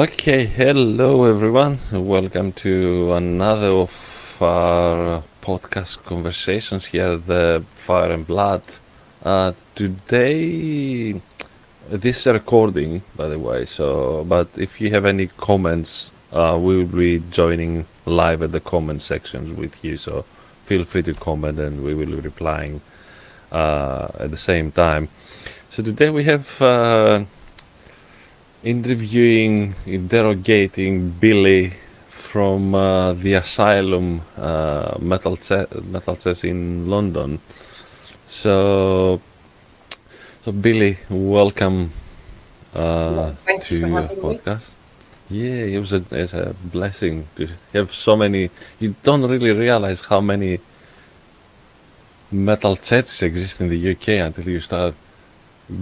Okay, hello everyone. Welcome to another of our podcast conversations here at the Fire and Blood. Today, this is a recording, by the way. But if you have any comments, we will be joining live at the comment sections with you. So feel free to comment, and we will be replying at the same time. So today we have. Interrogating Billie from the Asylum MetalCorps in London. So, so Billie, welcome Thank you to for your having me. podcast. Yeah, it's a blessing to have so many. You don't really realize how many metal sets exist in the UK until you start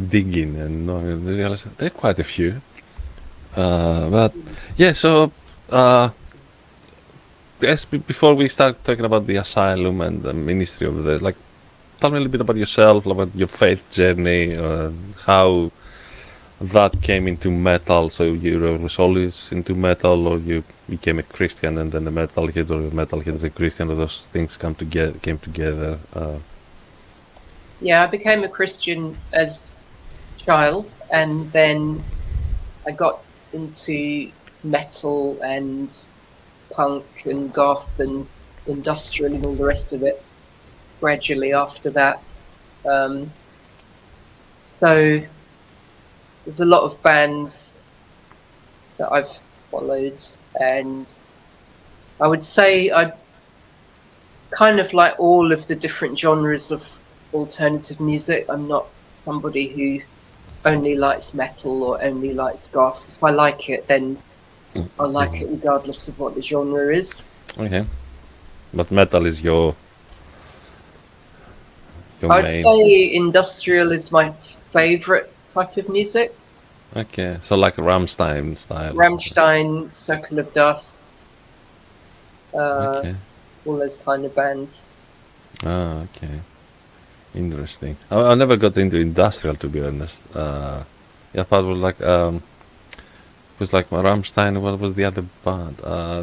digging and realize there are quite a few. But yeah, so yes, before we start talking about the asylum and the ministry of the, like, tell me a little bit about yourself, about your faith journey, how that came into metal. So you was always into metal, or you became a Christian and then a metalhead, or a metalhead and a Christian, or those things came together. Yeah, I became a Christian as a child, and then I got into metal and punk and goth and industrial and all the rest of it gradually after that. Um, so there's a lot of bands that I've followed, and I would say I kind of like all of the different genres of alternative music. I'm not somebody who only likes metal or only likes goth. If I like it, then I like Mhm. it regardless of what the genre is. Okay, but metal is your I'd main. say industrial is my favorite type of music. Okay, so like Rammstein style. Rammstein, Circle of Dust, uh, Okay. all those kind of bands. Ah, okay. Interesting. I never got into industrial, to be honest. Yeah, but was like Rammstein. What was the other band?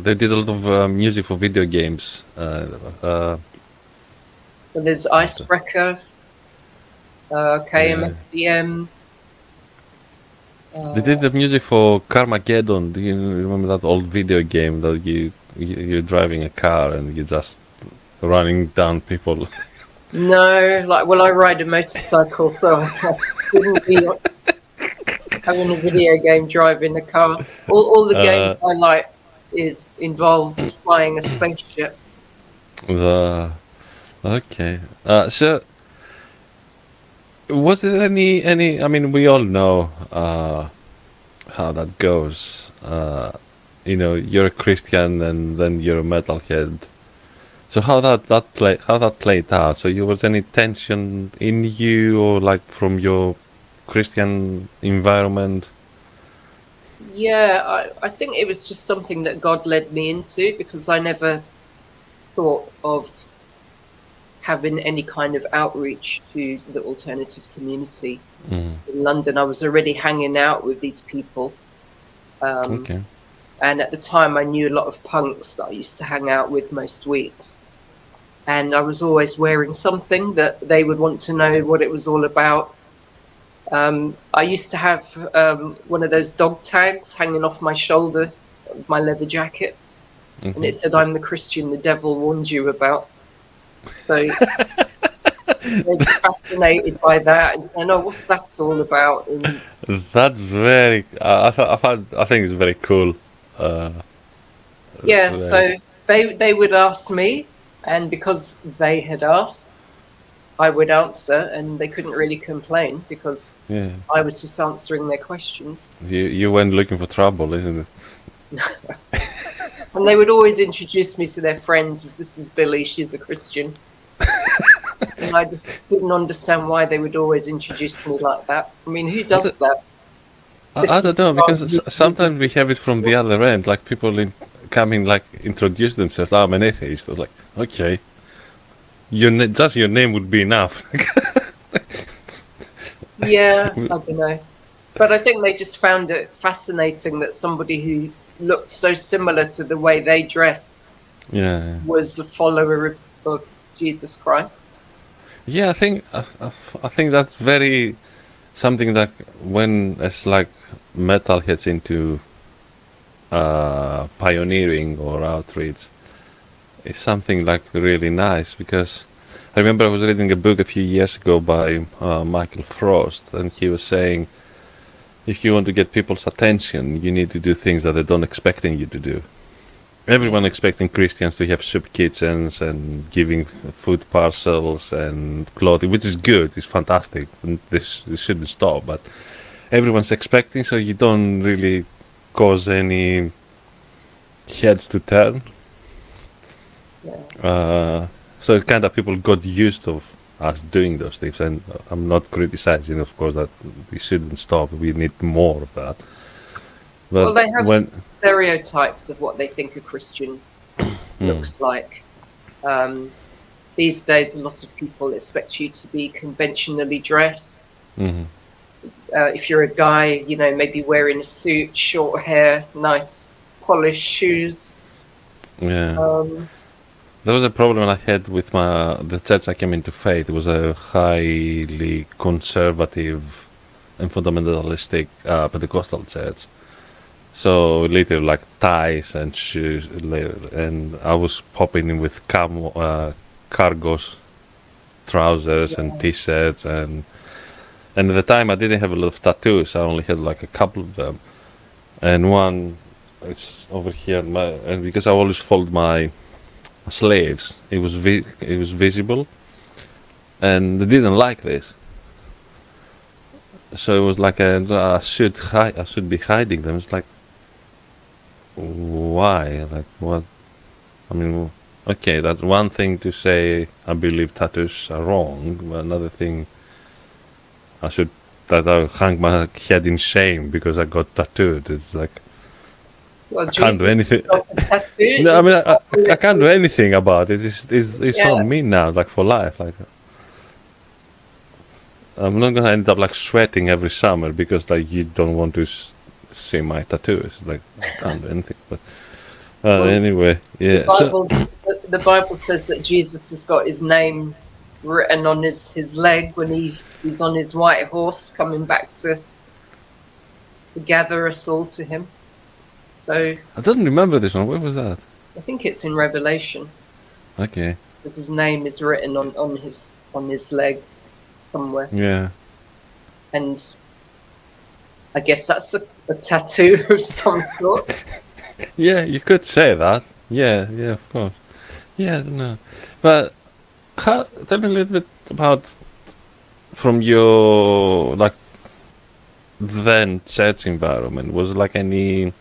They did a lot of music for video games. So there's After. Icebreaker, Yeah, KMFDM. they Uh, did the music for Carmageddon. Do you remember that old video game that you're driving a car and you're just running down people? no, like, well, I ride a motorcycle, so I wouldn't be having a video game driving a car. All the games uh, I like is involves flying a spaceship. the okay. So was there any? I mean, we all know how that goes. You're a Christian and then you're a metalhead. So how that played out? So you was any tension in you, or like from your Christian environment? Yeah, I think it was just something that God led me into because I never thought of having any kind of outreach to the alternative community Mm, in London. I was already hanging out with these people. Um, okay. and at the time, I knew a lot of punks that I used to hang out with most weeks. And I was always wearing something that they would want to know what it was all about. I used to have one of those dog tags hanging off my shoulder of my leather jacket, and Hmm. it said, "I'm the Christian the devil warned you about." So they're fascinated by that and saying, "Oh, what's that all about?" And That's very. I think it's very cool. Uh, yeah, very. so they would ask me, and because they had asked, I would answer, and they couldn't really complain because Yeah. I was just answering their questions. You went looking for trouble, isn't it? And they would always introduce me to their friends as this is Billie, she's a Christian. And I just didn't understand why they would always introduce me like that. I mean, who I don't, does that? I Just to don't know, start because using sometimes we have it from the other end, like people coming, like, introduce themselves. I'm an atheist. I was like, okay, just your name would be enough. yeah, I don't know. But I think they just found it fascinating that somebody who looked so similar to the way they dress Yeah. was a follower of Jesus Christ. Yeah, I think that's very something that when it's like metal gets into pioneering or outreach, it's something like really nice because I remember I was reading a book a few years ago by Michael Frost, and he was saying if you want to get people's attention, you need to do things that they don't expecting you to do. Everyone expecting Christians to have soup kitchens and giving food parcels and clothing, which is good, it's fantastic. And this shouldn't stop, but everyone's expecting, so you don't really cause any heads to turn. Yeah. So kind of people got used of us doing those things, and I'm not criticizing, of course, that we shouldn't stop. We need more of that. Well, But they have when stereotypes of what they think a Christian looks like. These days, a lot of people expect you to be conventionally dressed. Mhm. If you're a guy, maybe wearing a suit, short hair, nice polished shoes. Yeah, Um, there was a problem I had with the church I came into faith. It was a highly conservative and fundamentalistic Pentecostal church. So literally like ties and shoes, and I was popping in with cargos, trousers and yeah. t-shirts, and at the time I didn't have a lot of tattoos. I only had like a couple of them, and one it's over here. And because I always fold my sleeves, it was visible, and they didn't like this. So it was like I should be hiding them. It's like why? Like what? I mean, okay, that's one thing to say. I believe tattoos are wrong, but another thing, I should that I hang my head in shame because I got tattooed. It's like Well, I can't do Jesus anything. got a tattoo. No, I Is mean a I tattooist. can't do anything about it. It's Yeah. on me now, like for life. Like I'm not gonna end up like sweating every summer because like you don't want to see my tattoos. Like I can't do anything. But Well, anyway, the yeah. So Bible, the Bible says that Jesus has got his name written on his leg when he's on his white horse coming back to gather us all to him. So I don't remember this one. Where was that? I think it's in Revelation Okay. because his name is written on his leg somewhere, Yeah. and I guess that's a tattoo of some sort. Yeah, you could say that. Yeah, yeah, of course. Yeah, no. But tell me a little bit about from your like then church environment. Was like any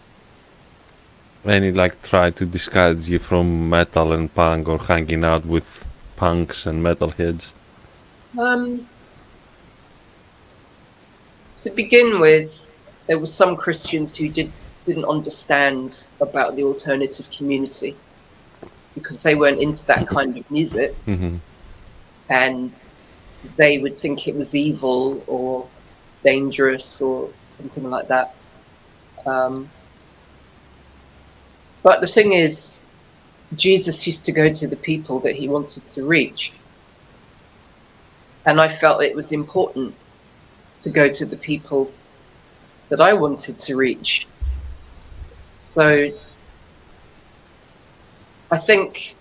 like try to discourage you from metal and punk or hanging out with punks and metalheads? Um, to begin with, there were some Christians who didn't understand about the alternative community because they weren't into that kind of music, Hmm. and they would think it was evil or dangerous or something like that. Um, but the thing is, Jesus used to go to the people that he wanted to reach. And I felt it was important to go to the people that I wanted to reach. So I think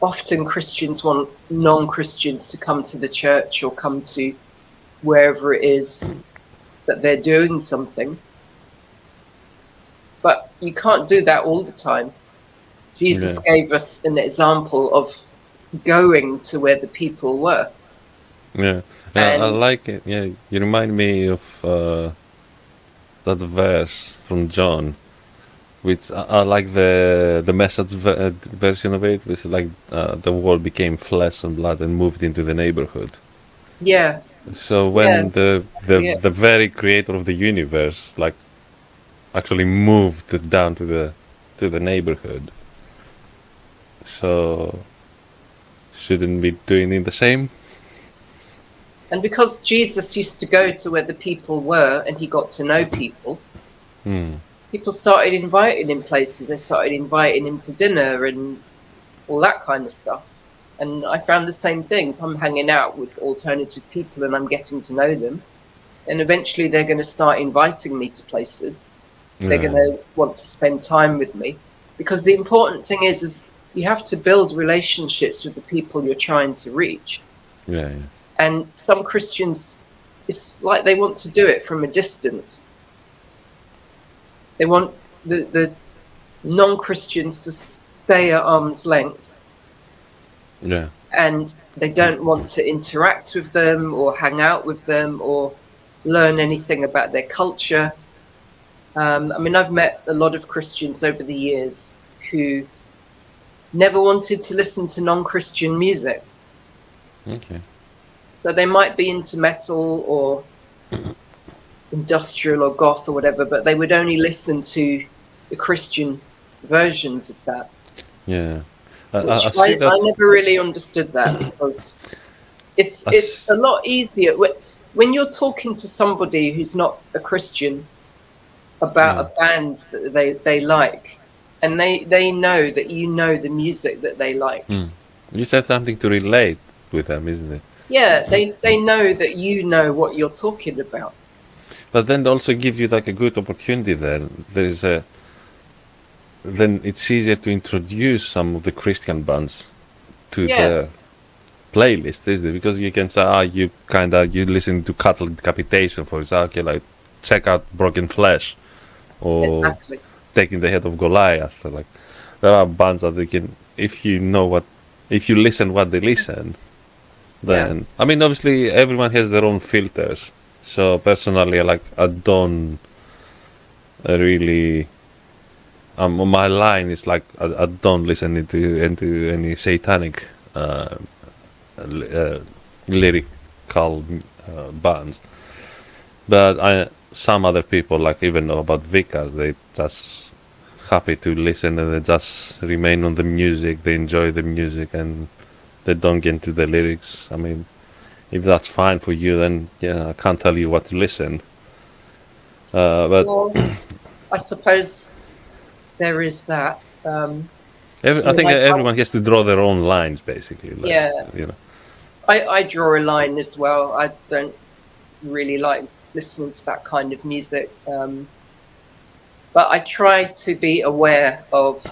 often Christians want non-Christians to come to the church or come to wherever it is that they're doing something. But you can't do that all the time. Jesus Yeah. gave us an example of going to where the people were. Yeah. I And like it. Yeah, you remind me of that verse from John, which I like the message version of it, which is like the world became flesh and blood and moved into the neighborhood. yeah, So yeah, when yeah, the very creator of the universe like actually moved down to the neighborhood, so shouldn't be doing it the same? And because Jesus used to go to where the people were and he got to know people, people started inviting him places. They started inviting him to dinner and all that kind of stuff. And I found the same thing. If I'm hanging out with alternative people and I'm getting to know them, and eventually they're going to start inviting me to places. They're going to want to spend time with me. Because the important thing is you have to build relationships with the people you're trying to reach. Yeah. And some Christians, it's like they want to do it from a distance. They want the non-Christians to stay at arm's length. Yeah. And they don't want to interact with them or hang out with them or learn anything about their culture. I mean, I've met a lot of Christians over the years who never wanted to listen to non-Christian music. Okay. So they might be into metal or industrial or goth or whatever, but they would only listen to the Christian versions of that. Yeah. I never really understood that, because it's a lot easier when you're talking to somebody who's not a Christian about a band that they like, and they know that you know the music that they like. You said something to relate with them, isn't it? Yeah, they know that you know what you're talking about. But then also give you like a good opportunity there. Then it's easier to introduce some of the Christian bands to the playlist, isn't it? Because you can say, you listen to Cattle Decapitation, for example, like check out Broken Flesh, or Taking the Head of Goliath. Like there are bands that they can, if you listen what they listen, then I mean, obviously everyone has their own filters. So personally, I don't really. My line is I don't listen to any satanic lyrical bands, but some other people even know about Vicars. They just happy to listen and they just remain on the music. They enjoy the music and they don't get into the lyrics. I mean, if that's fine for you, then I can't tell you what to listen. But I suppose there is that. I think everyone has to draw their own lines, basically. I draw a line as well. I don't really like listening to that kind of music, but I try to be aware of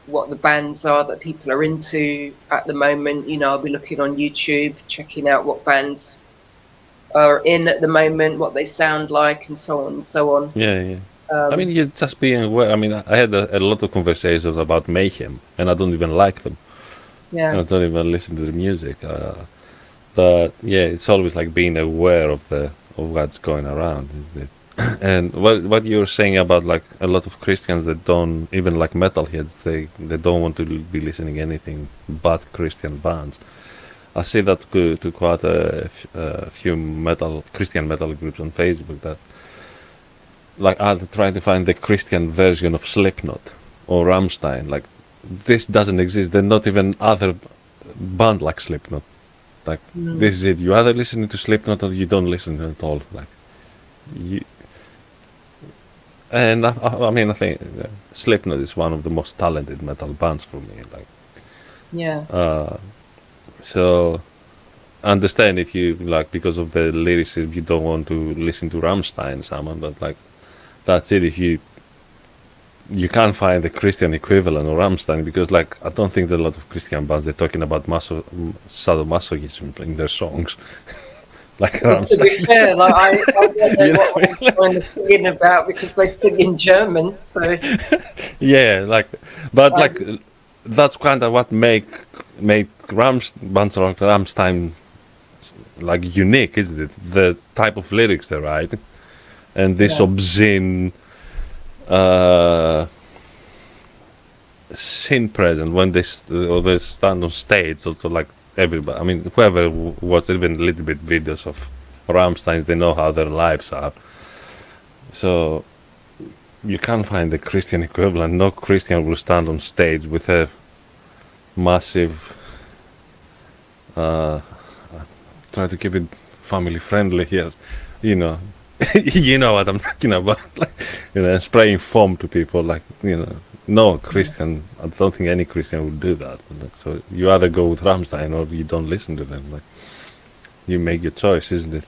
what the bands are that people are into at the moment. I'll be looking on YouTube, checking out what bands are in at the moment, what they sound like, and so on and so on. Yeah. I mean, you're just being aware. I mean, I had a lot of conversations about Mayhem, and I don't even like them. Yeah. I don't even listen to the music. But yeah, it's always being aware of what's going around, isn't it? And what you're saying about a lot of Christians that don't even like metalheads, they don't want to be listening anything but Christian bands. I see that to quite a few Christian metal groups on Facebook that are trying to find the Christian version of Slipknot or Rammstein. This doesn't exist. There's not even other band like Slipknot. This is it. You either listen to Slipknot or you don't listen to it at all. And I mean, I think Slipknot is one of the most talented metal bands for me. So I understand if you because of the lyricism you don't want to listen to Rammstein, someone, but that's it. If you can't find the Christian equivalent of Rammstein, because I don't think that a lot of Christian bands they're talking about sadomasochism in their songs. To be fair, I don't know what I'm kind of singing about, because they sing in German. So yeah, that's kind of what make bands like Rammstein unique, isn't it? The type of lyrics they write, and this obscene sin present when they stand on stage. Also, everybody, I mean, whoever watched even a little bit videos of Rammstein, they know how their lives are. So you can't find the Christian equivalent. No Christian will stand on stage with a massive try to keep it family friendly here. You know, you know what I'm talking about. Like, spraying foam to people. Like, no Christian. I don't think any Christian would do that. So you either go with Rammstein or you don't listen to them. Like, you make your choice, isn't it?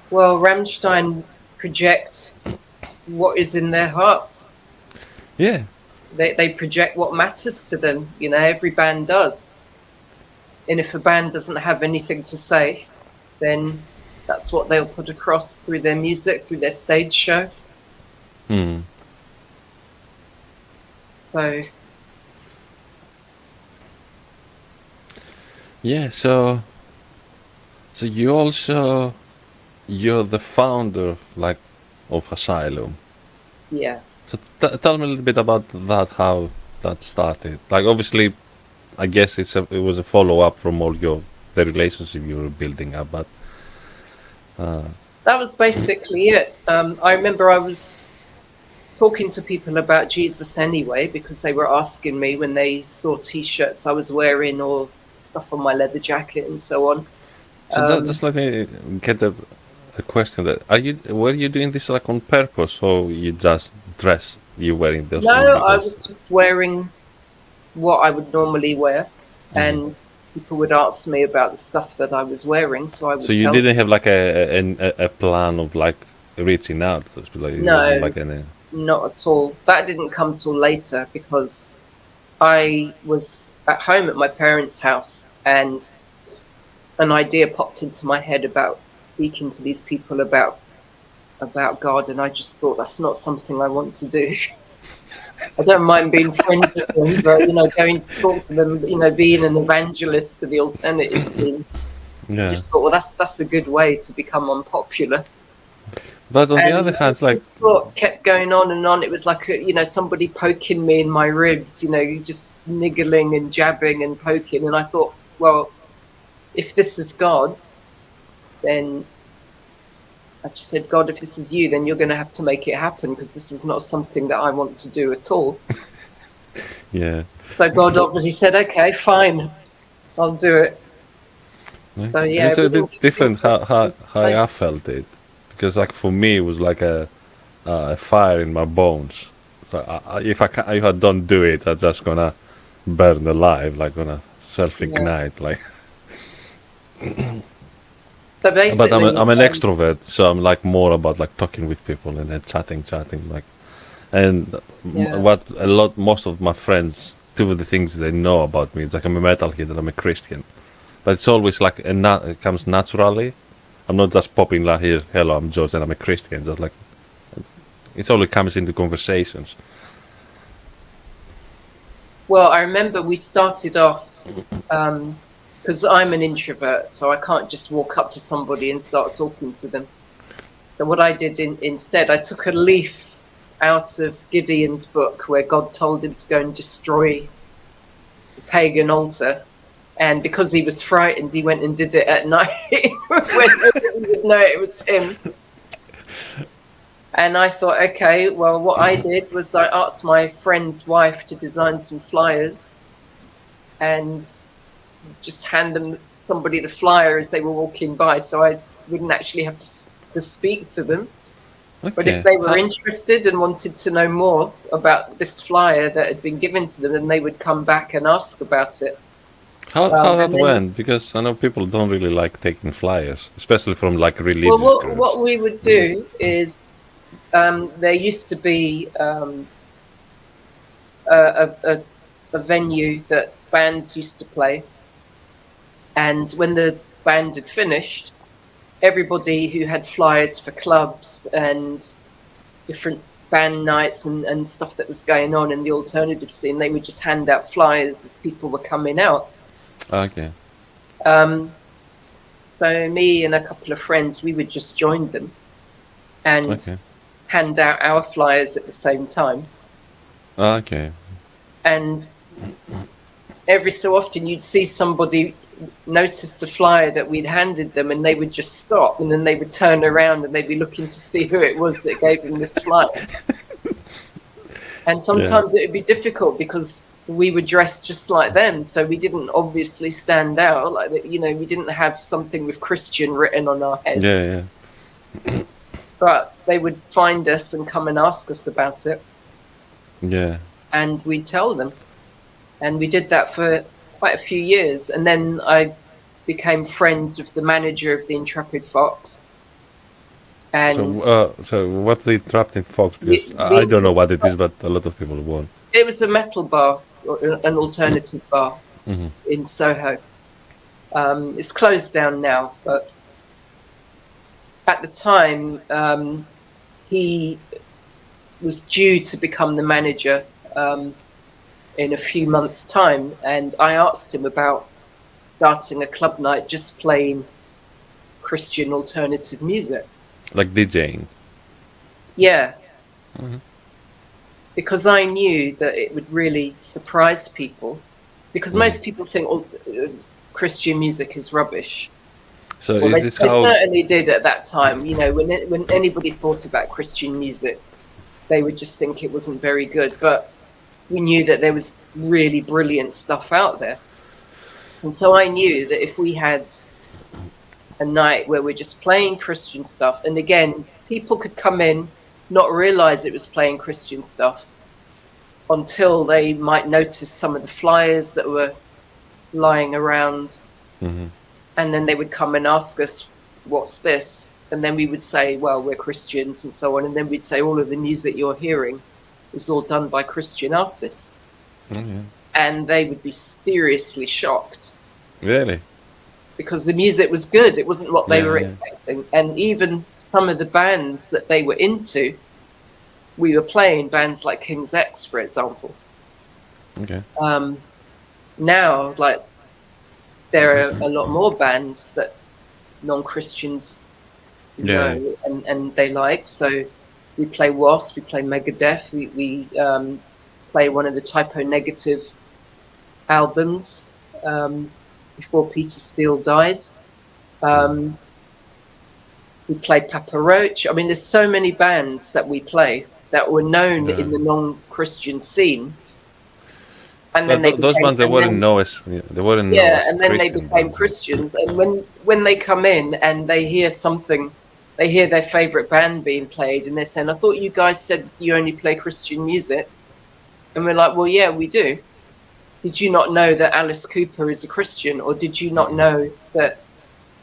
Well, Rammstein project what is in their hearts. Yeah. They project what matters to them. Every band does. And if a band doesn't have anything to say, then that's what they'll put across through their music, through their stage show. Hmm. So Yeah. So you're the founder, like, of Asylum. yeah. So tell me a little bit about that, how that started. Like, obviously, I guess it was a follow up from all the relationship you were building up, but That was basically it. I remember I was talking to people about Jesus anyway, because they were asking me when they saw T-shirts I was wearing or stuff on my leather jacket and so on. so just let me get a question. That were you doing this like on purpose, or you just you wearing those No, things I because? was just wearing what I would normally wear, Mhm. and people would ask me about the stuff that I was wearing, so I So would you tell them. didn't have like a plan of like reaching out. Like, it wasn't No, like any. not at all. That didn't come till later because I was at home at my parents' house and an idea popped into my head about speaking to these people about God, and I just thought that's not something I want to do. I don't mind being friends with them, but going to talk to them, being an evangelist to the alternative scene, I Yeah. just thought, well, that's a good way to become unpopular. But on the And other hand, it's like, the thought kept going on and on. It was like somebody poking me in my ribs, just niggling and jabbing and poking. And I thought, well, if this is God, then I just said, God, if this is you, then you're going to have to make it happen because this is not something that I want to do at all. yeah. So God obviously said, okay, fine, I'll do it. So Okay. And yeah, it's a everything bit just seemed different to how I place. felt it, because like for me it was like a fire in my bones. So if I don't do it, I'm just gonna burn alive, like gonna self Yeah. ignite. Like, So but basically, I'm an extrovert, so I'm like more about like talking with people and then chatting like. And yeah. what a lot, most of my friends, two of the things they know about me, it's like I'm a metalhead and I'm a Christian. But it's always like it comes naturally. I'm not just popping like here, hello, I'm George and I'm a Christian. Just like it always comes into conversations. Well, I remember we started off because I'm an introvert, so I can't just walk up to somebody and start talking to them. So what I did instead, I took a leaf out of Gideon's book where God told him to go and destroy the pagan altar. And because he was frightened, he went and did it at night when nobody would know it was him. And I thought, okay, well, what I did was I asked my friend's wife to design some flyers and just hand somebody the flyer as they were walking by, so I wouldn't actually have to speak to them. But if Okay. they were interested and wanted to know more about this flyer that had been given to them, then they would come back and ask about it. How that And then, went? Because I know people don't really like taking flyers, especially from like well, religious what groups. we would do is there used to be a venue that bands used to play, and when the band had finished, everybody who had flyers for clubs and different band nights and stuff that was going on in the alternative scene, they would just hand out flyers as people were coming out. Okay. Um, so me and a couple of friends, we would just join them and Okay. hand out our flyers at the same time. Okay. And every so often you'd see somebody notice the flyer that we'd handed them and they would just stop and then they would turn around and they'd be looking to see who it was that gave them this flyer. And Yeah. sometimes it would be difficult because we were dressed just like them, so we didn't obviously stand out. Like that, we didn't have something with Christian written on our heads. Yeah, But they would find us and come and ask us about it, yeah. and we'd tell them. And we did that for quite a few years. And then I became friends with the manager of the Intrepid Fox. And So what's the Intrepid Fox? Because the I don't know what it is, but a lot of people won't. it was a metal bar, or an alternative bar in Soho. It's closed down now, but at the time, he was due to become the manager in a few months' time, and I asked him about starting a club night just playing Christian alternative music. Like DJing. Yeah. Because I knew that it would really surprise people, because most people think Christian music is rubbish. So Well, is they this how? certainly did at that time. When anybody thought about Christian music, they would just think it wasn't very good. But we knew that there was really brilliant stuff out there. And so I knew that if we had a night where we're just playing Christian stuff, and again, people could come in, not realize it was playing Christian stuff until they might notice some of the flyers that were lying around. And then they would come and ask us, what's this? And then we would say, well, we're Christians and so on. And then we'd say, all of the music you're hearing is all done by Christian artists. And they would be seriously shocked. Really? Because the music was good. It wasn't what they were expecting. And even some of the bands that they were into, we were playing bands like King's X, for example. Okay. Now, like, there are a lot more bands that non-Christians know and they like. So we play Wasp, we play Megadeth, we play one of the Typo Negative albums before Peter Steele died. We play Papa Roach. I mean, there's so many bands that we play that were known in the non-Christian scene. And then those ones, they weren't known as and then they Christian became bands. Christians. And when they come in and they hear something, they hear their favorite band being played, and they're saying, "I thought you guys said you only play Christian music." And we're like, "Well, yeah, we do. Did you not know that Alice Cooper is a Christian, or did you not know that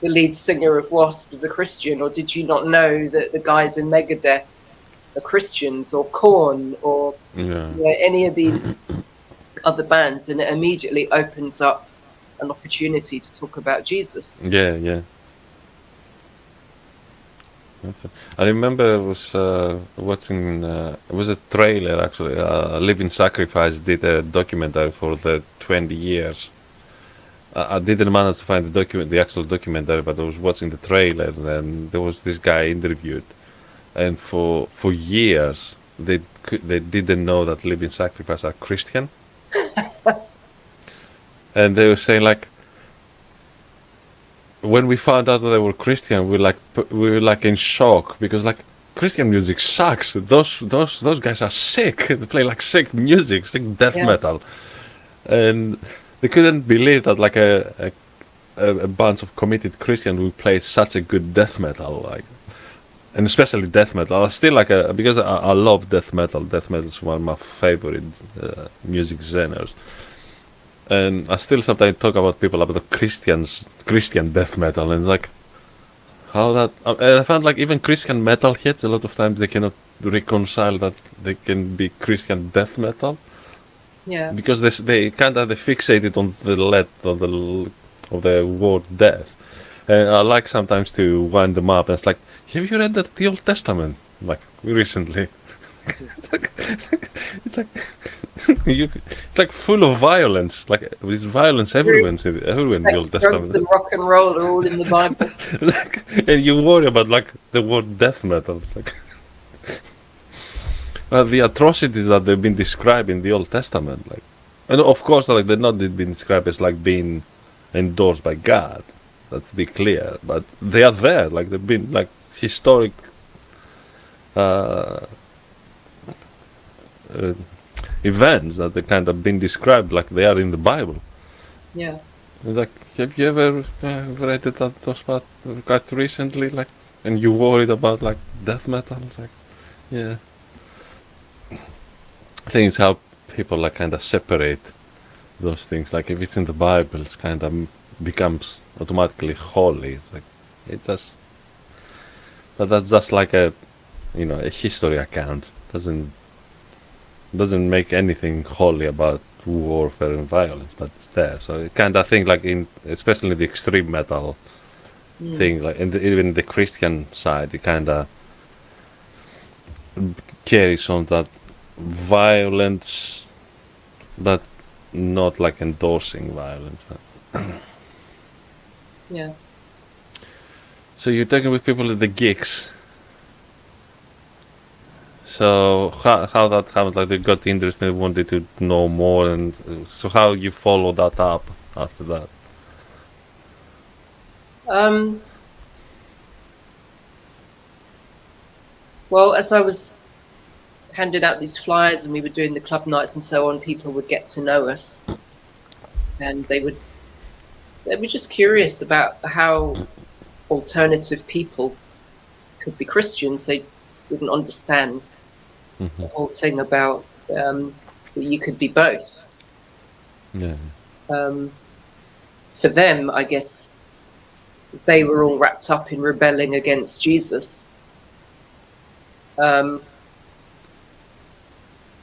the lead singer of Wasp is a Christian, or did you not know that the guys in Megadeth are Christians, or Korn, or any of these other bands?" And it immediately opens up an opportunity to talk about Jesus. Yeah. I remember I was watching. It was a trailer actually. Living Sacrifice did a documentary for the 20 years. I didn't manage to find the actual documentary, but I was watching the trailer, and there was this guy interviewed, and for years they didn't know that Living Sacrifice are Christian, and they were saying like, when we found out that they were Christian, we were like in shock, because like Christian music sucks. Those guys are sick. They play like sick music, sick death metal, and they couldn't believe that like a bunch of committed Christians would play such a good death metal, like, and especially death metal. I still like because I love death metal. Death metal is one of my favorite music genres. And I still sometimes talk about people about the Christian death metal, and it's like how that. I found like even Christian metalheads a lot of times they cannot reconcile that they can be Christian death metal. Yeah. Because they kind of fixated on of the word death, and I like sometimes to wind them up. And it's like, have you read the Old Testament? Like recently, it's like. It's like full of violence, like there's violence everywhere in the Old Testament. And rock and roll are all in the Bible. And you worry about like the word death metal. It's like the atrocities that they've been described in the Old Testament, like, and of course, like they're not been described as like being endorsed by God. Let's be clear, but they are there. Like they've been like events that they kind of been described like they are in the Bible. Yeah. It's like, have you ever read those part quite recently, like, and you worried about like death metal? It's like, yeah. I think it's how people like kind of separate those things. Like if it's in the Bible, it's kind of becomes automatically holy. It's like it just, but that's just like a, a history account. Doesn't make anything holy about warfare and violence, but it's there. So I kind of think like especially the extreme metal thing, like even the Christian side, it kind of carries on that violence, but not like endorsing violence. Yeah. So you're talking with people at the gigs. So how that happened? Like they got interested, wanted to know more, and so how you follow that up after that? Well, as I was handing out these flyers and we were doing the club nights and so on, people would get to know us, and they were just curious about how alternative people could be Christians. They didn't understand the whole thing about that you could be both. Yeah. For them, I guess they were all wrapped up in rebelling against Jesus. And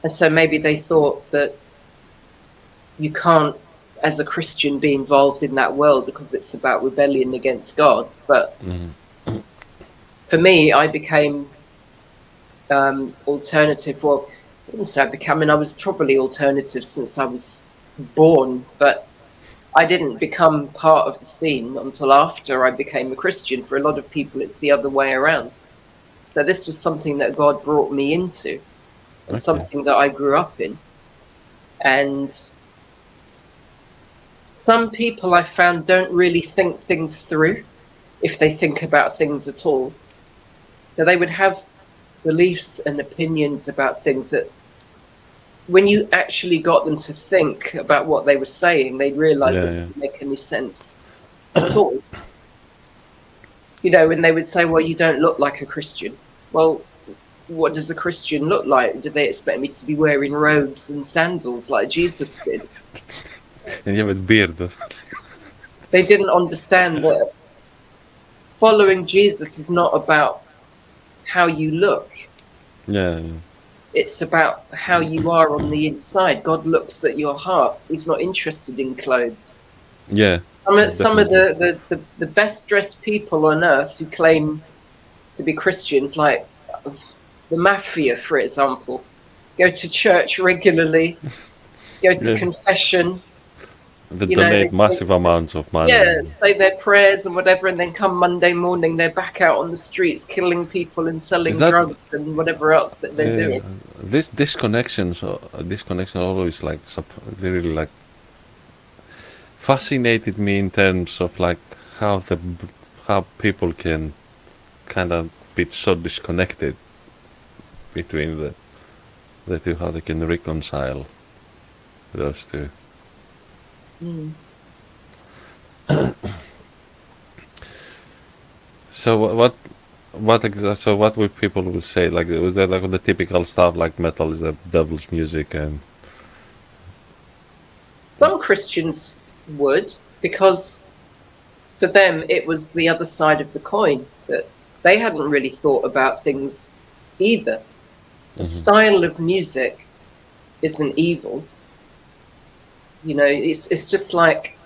so maybe they thought that you can't, as a Christian, be involved in that world because it's about rebellion against God. But for me, I became alternative. Well, I wouldn't say I became, I mean, I was probably alternative since I was born, but I didn't become part of the scene until after I became a Christian. For a lot of people, it's the other way around. So this was something that God brought me into, and something that I grew up in. And some people I found don't really think things through, if they think about things at all. So they would have beliefs and opinions about things that when you actually got them to think about what they were saying, they'd realize it didn't make any sense at all. When they would say, well, you don't look like a Christian. Well, what does a Christian look like? Do they expect me to be wearing robes and sandals like Jesus did? And you have a beard. They didn't understand that following Jesus is not about how you look. Yeah. It's about how you are on the inside. God looks at your heart. He's not interested in clothes. Yeah. Some of the best dressed people on earth who claim to be Christians, like the mafia, for example, go to church regularly, go to confession. They donate massive amounts of money. Yeah, say their prayers and whatever, and then come Monday morning, they're back out on the streets killing people and selling drugs and whatever else that they're doing. This connection always like really like fascinated me in terms of like how people can kind of be so disconnected between the two, how they can reconcile those two. So what would people would say? Like, was there like the typical stuff like metal is the devil's music, and some Christians would, because for them it was the other side of the coin, that they hadn't really thought about things either. The style of music isn't evil. It's just like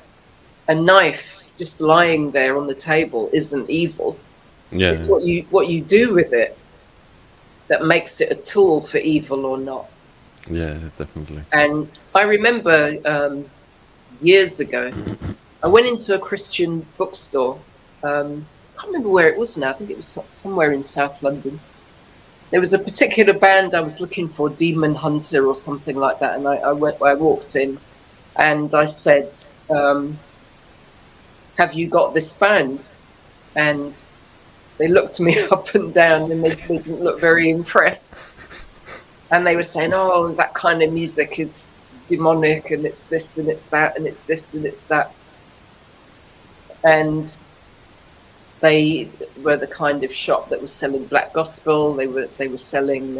a knife just lying there on the table isn't evil. yeah, It's what you do with it that makes it a tool for evil or not. yeah, definitely. And I remember years ago, I went into a Christian bookstore. I can't remember where it was now. I think it was somewhere in South London. There was a particular band I was looking for, Demon Hunter or something like that. And I walked in and I said, have you got this band? And they looked me up and down and they didn't look very impressed. and they were saying, "Oh, that kind of music is demonic, and it's this and it's that, and it's this and it's that," and they were the kind of shop that was selling black gospel. They were selling,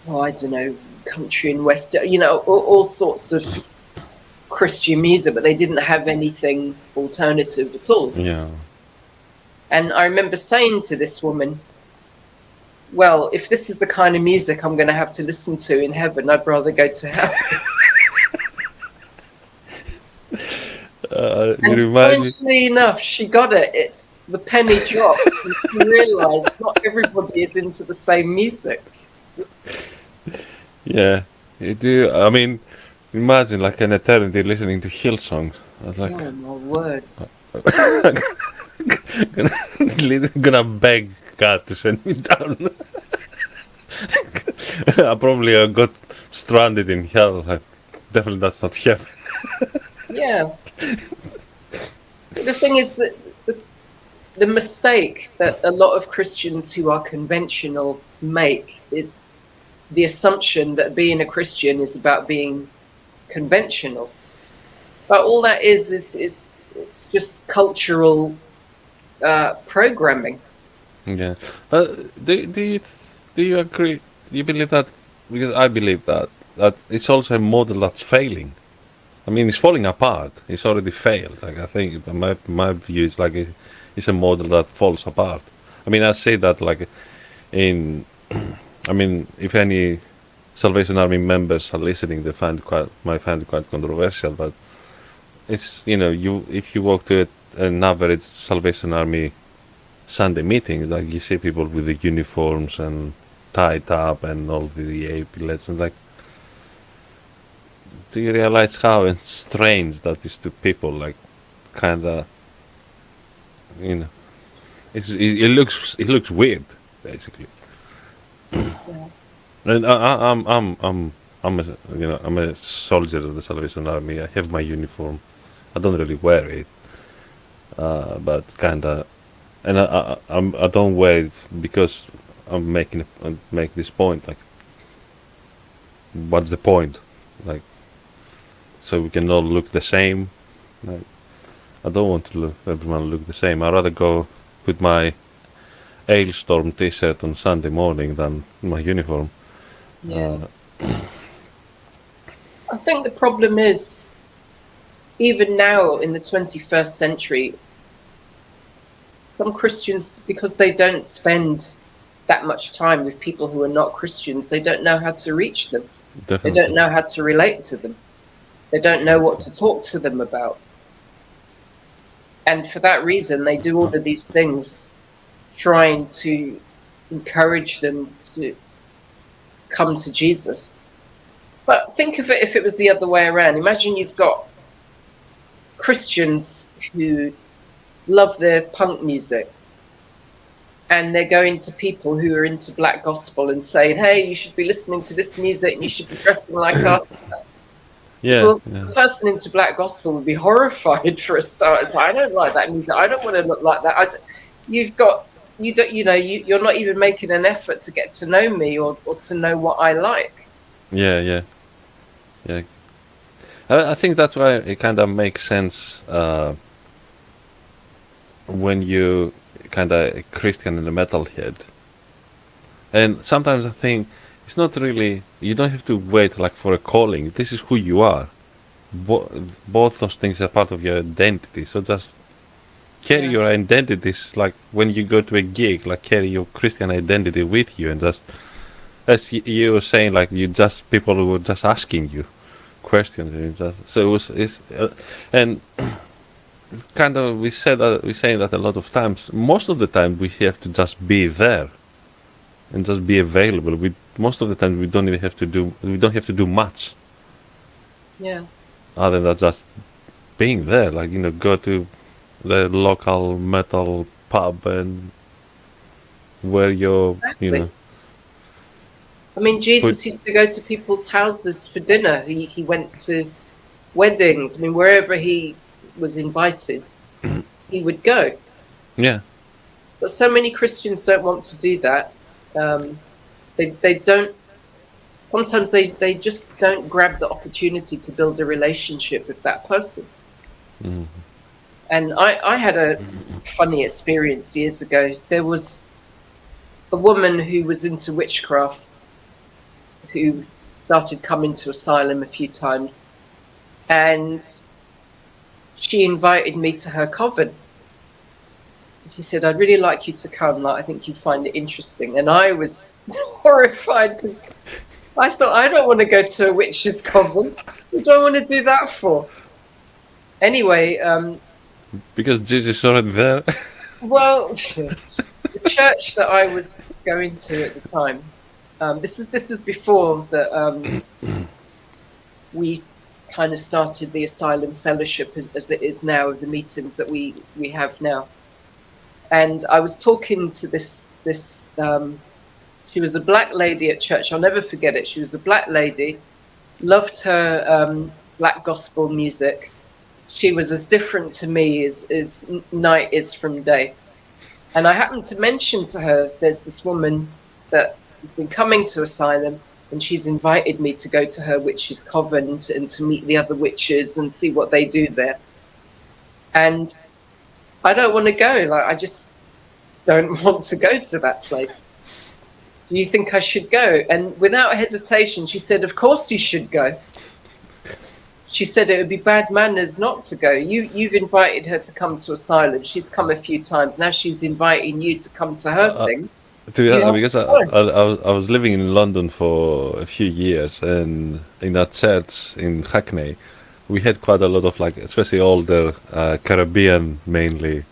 I don't know, country and western, all sorts of Christian music, but they didn't have anything alternative at all. Yeah. And I remember saying to this woman, "Well, if this is the kind of music I'm going to have to listen to in heaven, I'd rather go to hell." You And remind me. strangely enough, she got it. It's the penny dropped, and she realised not everybody is into the same music. Yeah, you do. I mean, imagine like an eternity listening to Hill songs. I was like, Oh my word! gonna beg God to send me down. I probably got stranded in hell. Like, definitely that's not heaven. Yeah. The thing is that the mistake that a lot of Christians who are conventional make is the assumption that being a Christian is about being conventional. But all that is it's just cultural programming. Yeah. Do you agree? Do you believe that? Because I believe that it's also a model that's failing. I mean, it's falling apart. It's already failed. Like I think my view is like it's a model that falls apart. I mean, I say that like in. I mean, if any Salvation Army members are listening, they might find it quite controversial. But it's if you walk to an average Salvation Army Sunday meeting, like you see people with the uniforms and tied up and all the epaulets, and like, do you realize how strange that is to people? Like, kind of, you know, it looks weird, basically. Yeah. And I'm a soldier of the Salvation Army. I have my uniform. I don't really wear it, but kinda, and I don't wear it because I make this point. Like, what's the point? Like, so we can all look the same. Like, I don't want to everyone look the same. I'd rather go put my Hailstorm T-shirt on Sunday morning than my uniform. Yeah. I think the problem is, even now in the 21st century, some Christians, because they don't spend that much time with people who are not Christians, they don't know how to reach them. Definitely. They don't know how to relate to them. They don't know what to talk to them about. And for that reason, they do all of these things trying to encourage them to come to Jesus. But think of it if it was the other way around. Imagine you've got Christians who love their punk music, and they're going to people who are into black gospel and saying, "Hey, you should be listening to this music and you should be dressing like us." Yeah. Well, Yeah. the person into black gospel would be horrified for a start. It's like, I don't like that music. I don't want to look like that. You're not even making an effort to get to know me or to know what I like. Yeah. Yeah. Yeah. I think that's why it kind of makes sense when you kind of a Christian and a metalhead. And sometimes I think it's not really. You don't have to wait like for a calling. This is who you are. Both those things are part of your identity. So just carry Yeah. your identities, like when you go to a gig, like carry your Christian identity with you, and just as you were saying, like you just people who were just asking you questions, and so and kind of we say that a lot of times. Most of the time, we have to just be there and just be available. Most of the time we don't have to do much Yeah. other than just being there. Like go to the local metal pub and wear your Exactly. I mean, Jesus used to go to people's houses for dinner. He went to weddings. I mean, wherever he was invited, he would go. yeah. But so many Christians don't want to do that. They don't. Sometimes they just don't grab the opportunity to build a relationship with that person. Mm. And I had a funny experience years ago. There was a woman who was into witchcraft who started coming to Asylum a few times, and she invited me to her coven. She said, "I'd really like you to come. Like, I think you'd find it interesting." And I was horrified because I thought, I don't want to go to a witch's coven. What do I want to do that for? Anyway, Because Jesus is already there. well, the church that I was going to at the time, this is before that we kind of started the Asylum Fellowship as it is now, of the meetings that we have now. And I was talking to this she was a black lady at church. I'll never forget it. She was a black lady, loved her black gospel music. She was as different to me as night is from day. And I happened to mention to her, there's this woman that has been coming to Asylum, and she's invited me to go to her witch's coven and to meet the other witches and see what they do there. And I don't want to go. Like, I just don't want to go to that place. Do you think I should go? And without hesitation, she said, "Of course you should go." She said it would be bad manners not to go. You've invited her to come to Asylum. She's come a few times. Now she's inviting you to come to her thing. To be You honest, have because to go. I was living in London for a few years, and in that church in Hackney, we had quite a lot of, like, especially older Caribbean mainly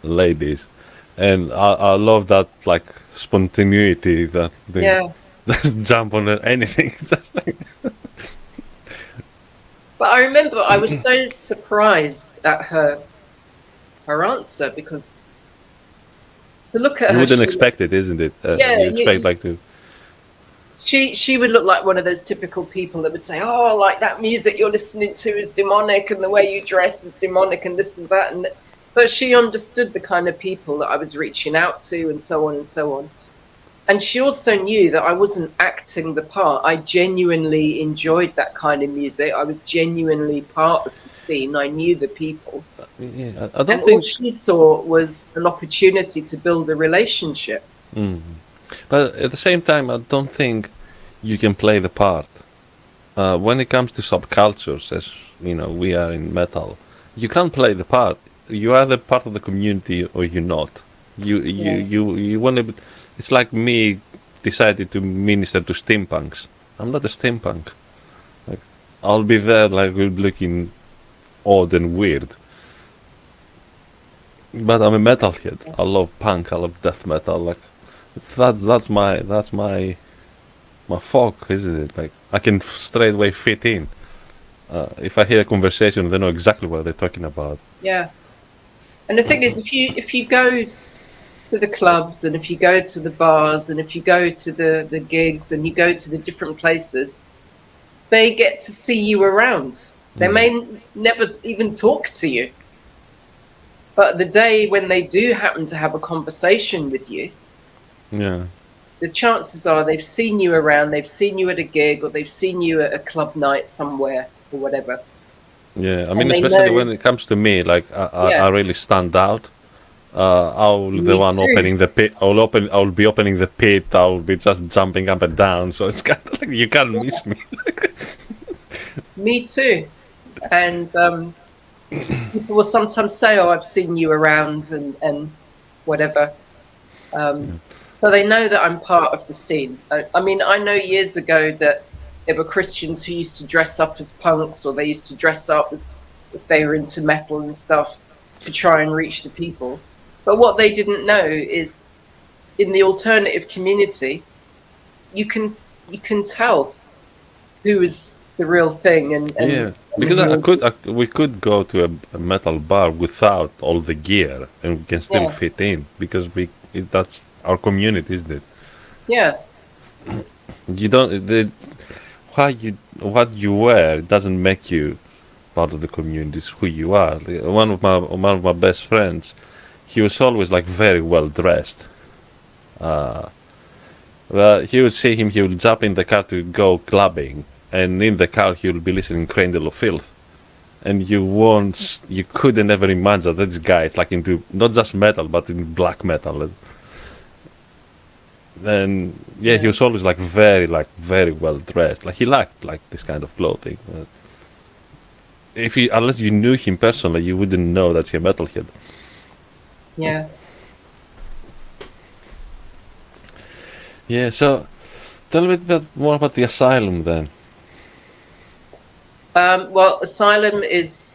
ladies, and I love that, like, spontaneity that they Yeah. just jump on anything. Just like, But I remember I was so surprised at her answer, because to look at you her, wouldn't expect it, isn't it? yeah, You expect, like, to. she would look like one of those typical people that would say, "Oh, like that music you're listening to is demonic, and the way you dress is demonic, and this and that." And but she understood the kind of people that I was reaching out to, and so on and so on. And she also knew that I wasn't acting the part. I genuinely enjoyed that kind of music. I was genuinely part of the scene. I knew the people. Yeah, I And don't all think. she saw was an opportunity to build a relationship. Mm. But at the same time, I don't think you can play the part. When it comes to subcultures, as you know, we are in metal, you can't play the part. You are the part of the community, or you're not. Yeah. You want to. It's like me decided to minister to steampunks. I'm not a steampunk. Like, I'll be there, like, looking odd and weird. But I'm a metalhead. I love punk. I love death metal. Like, that's my folk, isn't it? Like, I can straight away fit in. If I hear a conversation, they know exactly what they're talking about. Yeah. And the thing is, if you go to the clubs, and if you go to the bars, and if you go to the gigs, and you go to the different places, they get to see you around. They may never even talk to you. But the day when they do happen to have a conversation with you, Yeah, the chances are they've seen you around, they've seen you at a gig, or they've seen you at a club night somewhere, or whatever. yeah. I And mean, they especially when know, it comes to me, like, I yeah, really stand out. I'll the me one too, opening the pit. I'll be opening the pit. I'll be just jumping up and down. So it's kind of like you can't miss me. me too. And people will sometimes say, "Oh, I've seen you around," and whatever. So they know that I'm part of the scene. I mean, I know years ago that there were Christians who used to dress up as punks, or they used to dress up as if they were into metal and stuff, to try and reach the people. But what they didn't know is, in the alternative community, you can tell who is the real thing, Yeah, and because who is, we could go to a metal bar without all the gear and we can still yeah, fit in because that's our community, isn't it? yeah, You don't what you wear doesn't make you part of the community. It's who you are. Like, one of my best friends, he was always, like, very well dressed. Well, he would see him, he would jump in the car to go clubbing, and in the car he would be listening Cradle of Filth. And you couldn't ever imagine that this guy is like into not just metal, but in black metal. And yeah, he Yeah. was always like very well dressed. Like he liked like this kind of clothing. Unless you knew him personally, you wouldn't know that's a metalhead. Yeah. Yeah, so tell me a bit more about the Asylum then. Well, Asylum is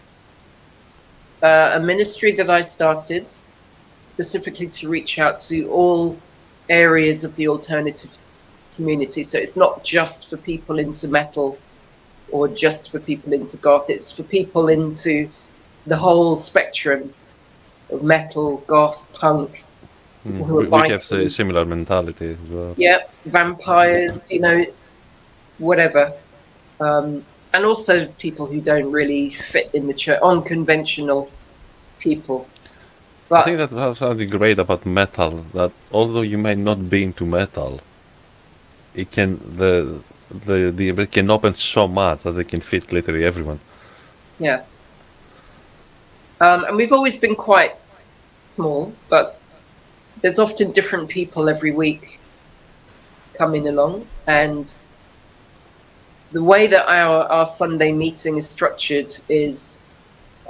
a ministry that I started specifically to reach out to all areas of the alternative community. So it's not just for people into metal or just for people into goth. It's for people into the whole spectrum of metal, goth, punk, people who are We have a biking. similar mentality as well. Yeah, vampires, whatever. And also people who don't really fit in the church, unconventional people. I think But that's something great about metal. That although you may not be into metal, it can it can open so much that it can fit literally everyone. yeah, and we've always been quite small, but there's often different people every week coming along. And the way that our Sunday meeting is structured is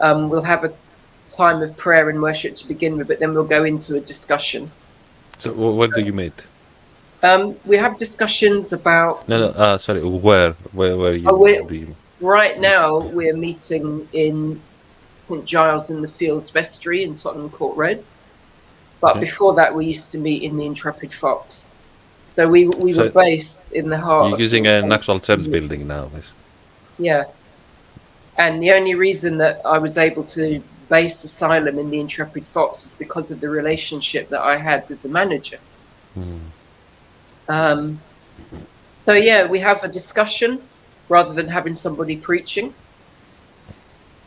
we'll have a time of prayer and worship to begin with, but then we'll go into a discussion. So where do you meet? We have discussions about. No, no. Sorry. Where you Oh, do you? right now we're meeting in St Giles in the Fields Vestry in Tottenham Court Road. But Okay. before that, we used to meet in the Intrepid Fox. So we So were based in the heart you're of using an the actual church building now. yeah. And the only reason that I was able to base Asylum in the Intrepid Fox is because of the relationship that I had with the manager. Um, so yeah, we have a discussion rather than having somebody preaching.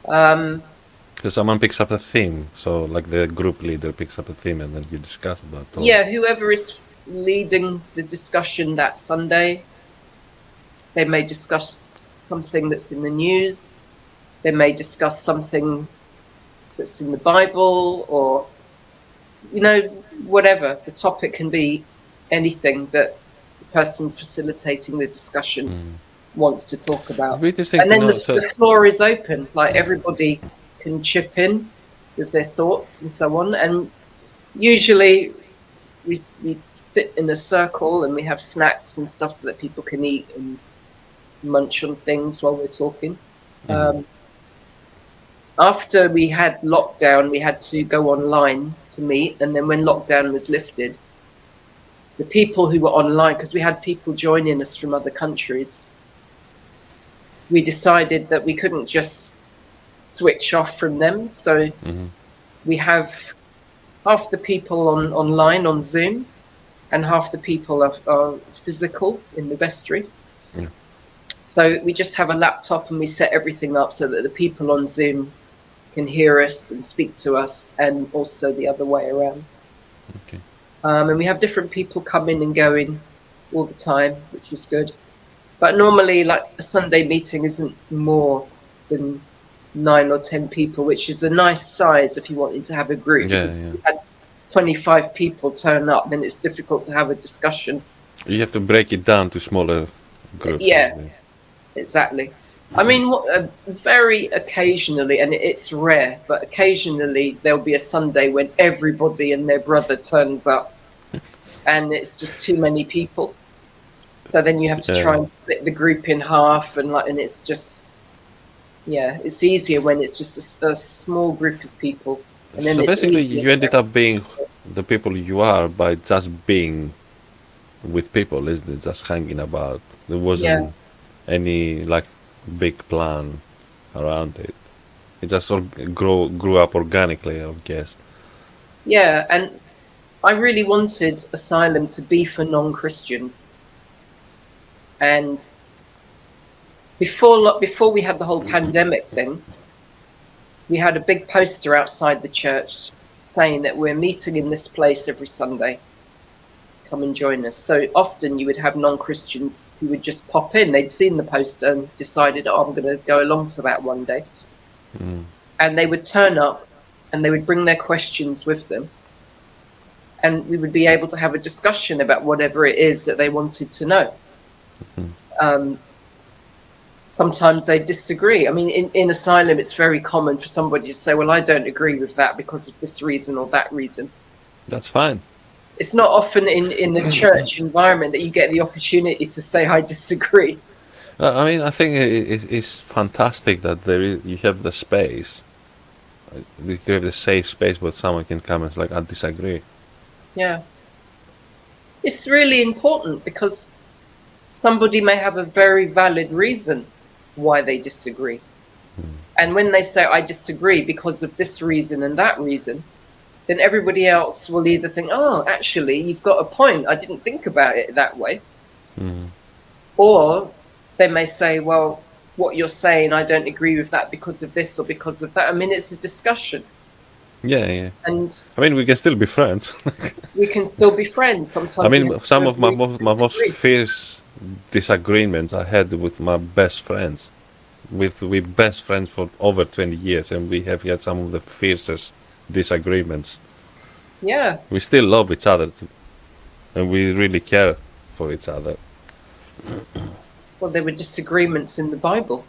So someone picks up a theme. So like the group leader picks up a theme, and then you discuss that. Yeah, whoever is leading the discussion that Sunday, they may discuss something that's in the news. They may discuss something that's in the Bible, or whatever. The topic can be anything that the person facilitating the discussion wants to talk about. It'd be interesting And to then know. the floor is open, like everybody can chip in with their thoughts and so on. And usually we sit in a circle and we have snacks and stuff so that people can eat and munch on things while we're talking. After we had lockdown, we had to go online to meet. And then when lockdown was lifted, the people who were online, because we had people joining us from other countries, we decided that we couldn't just switch off from them. So we have half the people online on Zoom and half the people are physical in the vestry. Yeah. So we just have a laptop and we set everything up so that the people on Zoom can hear us and speak to us, and also the other way around. Okay. And we have different people coming and going all the time, which is good. But normally, like a Sunday meeting isn't more than 9 or 10 people, which is a nice size if you wanted to have a group. Yeah, Because yeah. if you had 25 people turn up, then it's difficult to have a discussion. You have to break it down to smaller groups. Yeah. Maybe. Exactly. I mean, very occasionally, and it's rare, but occasionally there'll be a Sunday when everybody and their brother turns up, and it's just too many people. So then you have to try and split the group in half, and it's just, it's easier when it's just a small group of people. And then So it's basically, easier you ended for up being the people you are by just being with people, isn't it? Just hanging about. There wasn't any like big plan around it. It just sort of grew up organically, I guess. Yeah, and I really wanted Asylum to be for non-Christians. And before we had the whole pandemic thing, we had a big poster outside the church saying that we're meeting in this place every Sunday. come and join us. So often you would have non-Christians who would just pop in. They'd seen the poster and decided, oh, I'm going to go along to that one day. And they would turn up and they would bring their questions with them. And we would be able to have a discussion about whatever it is that they wanted to know. Sometimes they disagree. I mean, in Asylum, it's very common for somebody to say, well, I don't agree with that because of this reason or that reason. That's fine. It's not often in the church environment that you get the opportunity to say, I disagree. I mean, I think it's fantastic that you have the space. You have the safe space where someone can come and say, like, I disagree. Yeah. It's really important because somebody may have a very valid reason why they disagree. And when they say, I disagree because of this reason and that reason, then everybody else will either think, oh, actually, you've got a point. I didn't think about it that way. Or they may say, well, what you're saying, I don't agree with that because of this or because of that. I mean, it's a discussion. Yeah. And I mean, we can still be friends. we can still be friends. Sometimes. I mean, some of my most fierce disagreements I had with my best friends. We're best friends for over 20 years, and we have had some of the fiercest disagreements. Yeah. We still love each other, and we really care for each other. Well, there were disagreements in the Bible.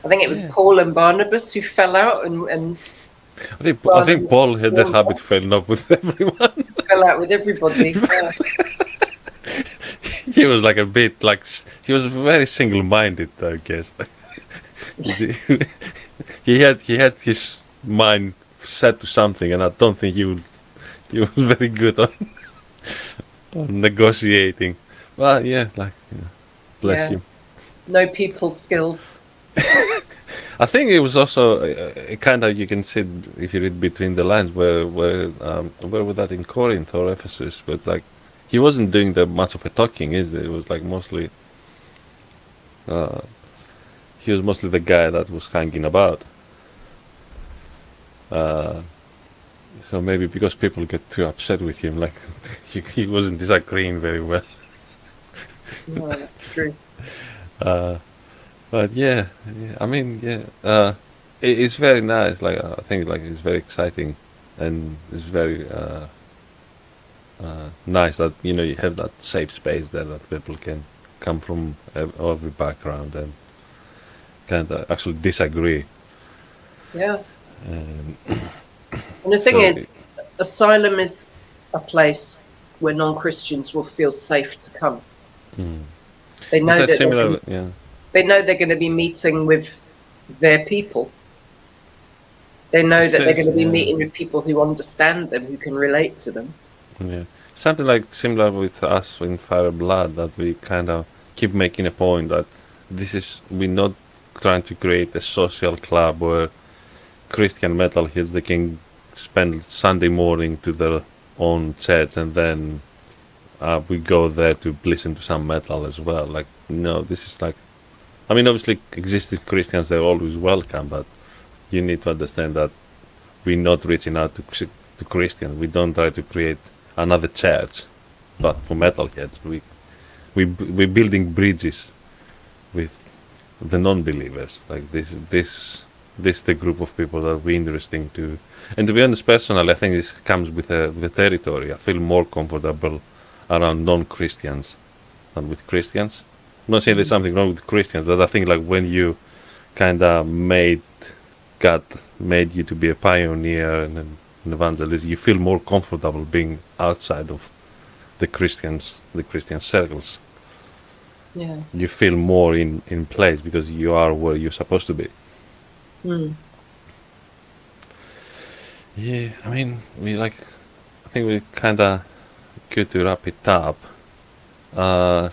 I think it was Paul and Barnabas who fell out, and I think Paul had the habit of falling up with everyone. fell out with everybody. Yeah. He was like a bit like he was very single-minded, I guess. he had his mind set to something, and I don't think he was very good on negotiating. Well, yeah, like bless him. No people skills. I think it was also kind of, you can see if you read between the lines where was that, in Corinth or Ephesus, but like he wasn't doing that much of a talking, is it? It was like mostly he was mostly the guy that was hanging about. So maybe because people get too upset with him, like he wasn't disagreeing very well. No, that's true. But yeah, I mean, it's very nice. Like I think, like it's very exciting, and it's very nice that you have that safe space there that people can come from every background and kind of actually disagree. Yeah. Um, And the thing So is, Asylum is a place where non-Christians will feel safe to come. They know is that that similar? Yeah. they know they're going to be meeting with their people. They know that they're going to be meeting with people who understand them, who can relate to them. Yeah, something like similar with us in Fire Blood, that we kind of keep making a point that we're not trying to create a social club where Christian metalheads, they can spend Sunday morning to their own church and then we go there to listen to some metal as well. Like, no, this is like, I mean, obviously existing Christians, they're always welcome, but you need to understand that we're not reaching out to Christians. We don't try to create another church, but for metalheads, we're building bridges with the non-believers. Like this is the group of people that we're interesting to. And to be honest, personally, I think this comes with the territory. I feel more comfortable around non-Christians than with Christians. I'm not saying there's something wrong with Christians, but I think like when you kind of God made you to be a pioneer and an evangelist, you feel more comfortable being outside of the Christian circles. Yeah. You feel more in place because you are where you're supposed to be. Yeah, I mean, I think we kind of good to wrap it up.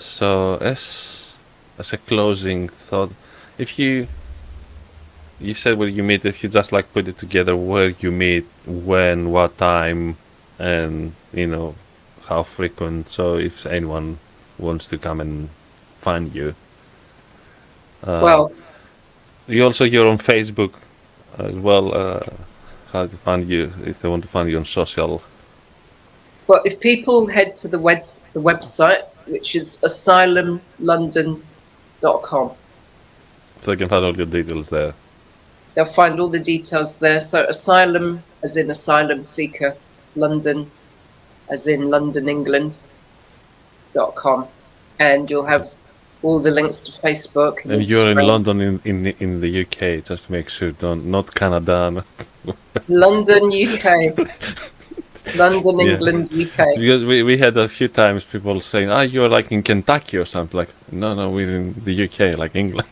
So as a closing thought, if you said where you meet, if you just like put it together, where you meet, when, what time, and how frequent. So if anyone wants to come and find you, Well, you're on Facebook as well. How to find you if they want to find you on social But if people head to the website, which is asylumlondon.com, So I can find all your details there. they'll find all the details there. So asylum, as in asylum seeker, London, as in London, England.com, and you'll have all the links to Facebook And you're in London in the UK, just to make sure, not Canada. London, UK. London, Yeah. England, UK. Because we had a few times people saying, you're like in Kentucky or something. Like, no, we're in the UK, like England.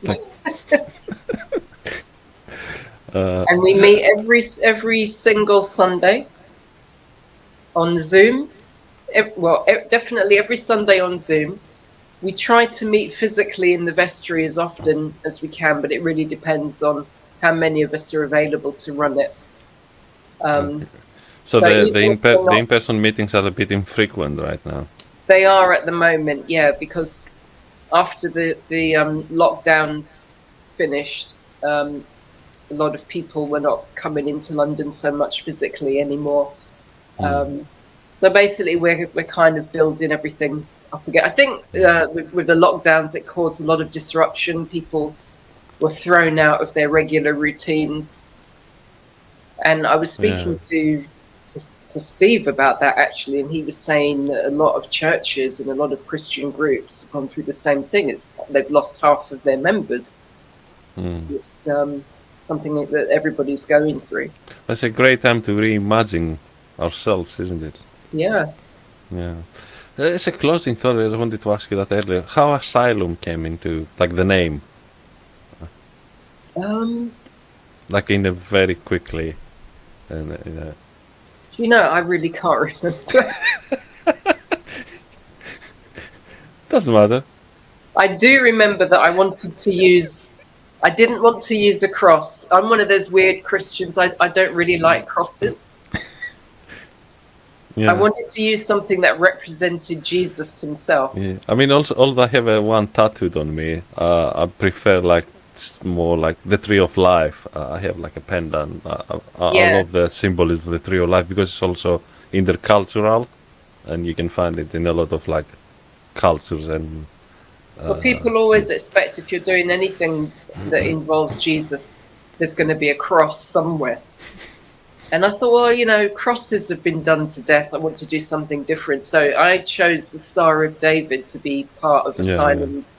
Like, And we meet every single Sunday on Zoom. Definitely every Sunday on Zoom. We try to meet physically in the vestry as often as we can, but it really depends on how many of us are available to run it. so the the in-person meetings are a bit infrequent right now. They are at the moment, yeah, because after the lockdowns finished, a lot of people were not coming into London so much physically anymore. So basically, we're kind of building everything up again. I think with the lockdowns, it caused a lot of disruption. People were thrown out of their regular routines, and I was speaking to Steve about that actually, and he was saying that a lot of churches and a lot of Christian groups have gone through the same thing. They've lost half of their members. It's something that everybody's going through. That's a great time to reimagine ourselves, isn't it? Yeah. As a closing thought, I wanted to ask you that earlier. How Asylum came into, like, the name? Like, in a very quickly. Do you know, I really can't remember. Doesn't matter. I do remember that I didn't want to use a cross. I'm one of those weird Christians. I don't really like crosses. Yeah. I wanted to use something that represented Jesus himself. Yeah. I mean, also, although I have one tattooed on me, I prefer like more like the Tree of Life. I have like a pendant. I love the symbolism of the Tree of Life because it's also intercultural, and you can find it in a lot of like cultures and. But people always expect if you're doing anything that involves Jesus, there's going to be a cross somewhere. And I thought, well, crosses have been done to death. I want to do something different. So I chose the Star of David to be part of Asylum's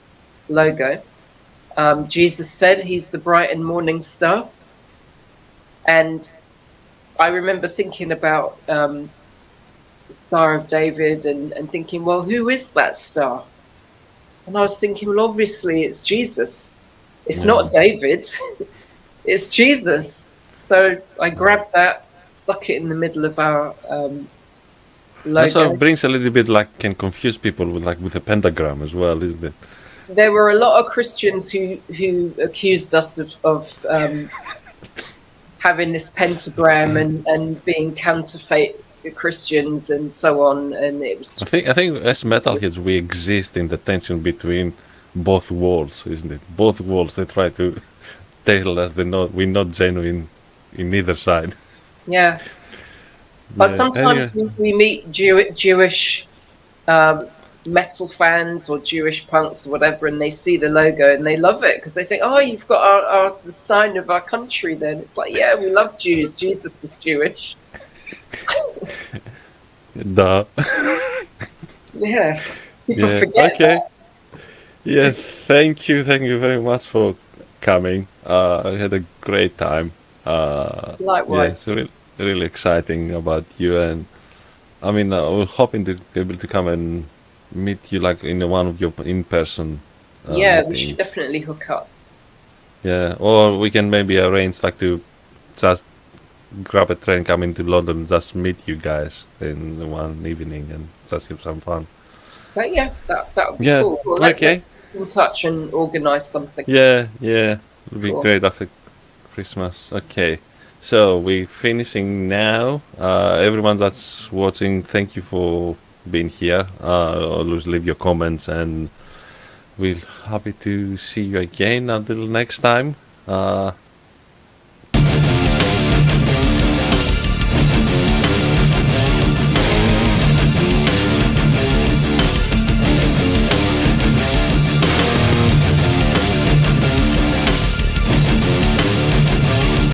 logo. Jesus said he's the bright and morning star. And I remember thinking about the Star of David and thinking, well, who is that star? And I was thinking, well, obviously it's Jesus. It's not David. It's Jesus. So I grabbed that, stuck it in the middle of our logo. Also brings a little bit can confuse people with a pentagram as well, isn't it? There were a lot of Christians who accused us of having this pentagram and being counterfeit Christians and so on, and it was. I think as metalheads we exist in the tension between both worlds, isn't it? Both worlds they try to tell us we're not genuine in either side. Yeah, but sometimes we meet Jewish metal fans or Jewish punks or whatever, and they see the logo and they love it because they think, oh, you've got the sign of our country. Then it's like, yeah, we love Jews. Jesus is Jewish. Duh. Yeah, people forget that. Yeah, thank you very much for coming. I had a great time. Likewise. Yeah, it's really exciting about you, and I mean, I was hoping to be able to come and meet you in one of your in-person meetings. We should definitely hook up. Yeah, or we can maybe arrange to just grab a train, come into London, just meet you guys in one evening and just have some fun. But yeah, that would be cool. Well, let's get in touch and organise something. Yeah, it'll be great after Christmas. Okay, so we're finishing now. Everyone that's watching, thank you for being here. Always leave your comments, and we're happy to see you again. Until next time.